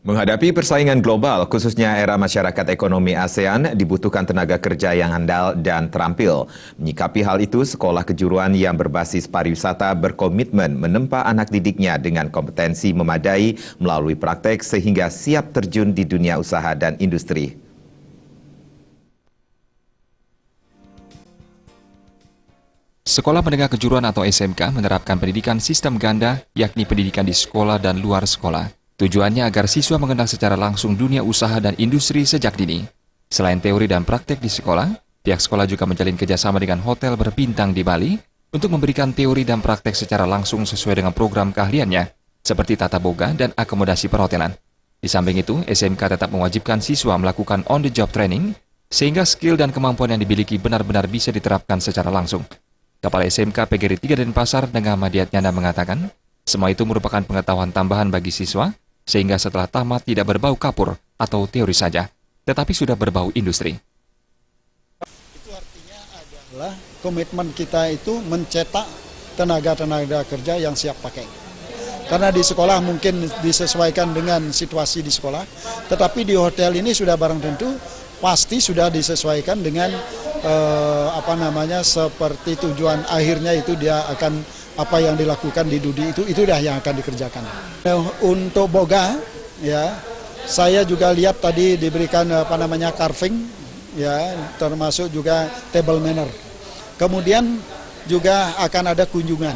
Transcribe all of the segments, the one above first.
Menghadapi persaingan global, khususnya era masyarakat ekonomi ASEAN, dibutuhkan tenaga kerja yang handal dan terampil. Menyikapi hal itu, sekolah kejuruan yang berbasis pariwisata berkomitmen menempa anak didiknya dengan kompetensi memadai melalui praktek sehingga siap terjun di dunia usaha dan industri. Sekolah Menengah Kejuruan atau SMK menerapkan pendidikan sistem ganda, yakni pendidikan di sekolah dan luar sekolah. Tujuannya agar siswa mengenal secara langsung dunia usaha dan industri sejak dini. Selain teori dan praktek di sekolah, pihak sekolah juga menjalin kerjasama dengan hotel berbintang di Bali untuk memberikan teori dan praktek secara langsung sesuai dengan program keahliannya, seperti tata boga dan akomodasi perhotelan. Di samping itu, SMK tetap mewajibkan siswa melakukan on-the-job training, sehingga skill dan kemampuan yang dimiliki benar-benar bisa diterapkan secara langsung. Kepala SMK PGRI 3 Denpasar dengan Madiatnyana mengatakan, semua itu merupakan pengetahuan tambahan bagi siswa, sehingga setelah tamat tidak berbau kapur atau teori saja, tetapi sudah berbau industri. Itu artinya adalah komitmen kita itu mencetak tenaga-tenaga kerja yang siap pakai. Karena di sekolah mungkin disesuaikan dengan situasi di sekolah, tetapi di hotel ini sudah barang tentu pasti sudah disesuaikan dengan seperti tujuan akhirnya itu dia akan apa yang dilakukan di Dudi itu dah yang akan dikerjakan. Untuk boga ya, saya juga lihat tadi diberikan carving ya, termasuk juga table manner. Kemudian juga akan ada kunjungan.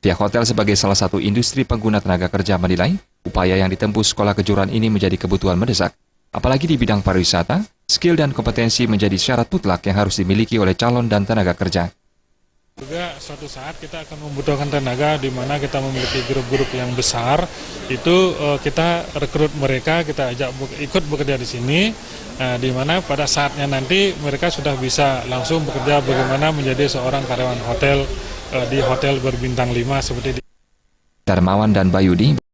Pihak hotel sebagai salah satu industri pengguna tenaga kerja menilai upaya yang ditempuh sekolah kejuruan ini menjadi kebutuhan mendesak. Apalagi di bidang pariwisata, skill dan kompetensi menjadi syarat mutlak yang harus dimiliki oleh calon dan tenaga kerja. Juga suatu saat kita akan membutuhkan tenaga di mana kita memiliki grup-grup yang besar, itu kita rekrut mereka, kita ajak ikut bekerja di sini, di mana pada saatnya nanti mereka sudah bisa langsung bekerja bagaimana menjadi seorang karyawan hotel di hotel berbintang 5 seperti di Darmawan dan Bayudi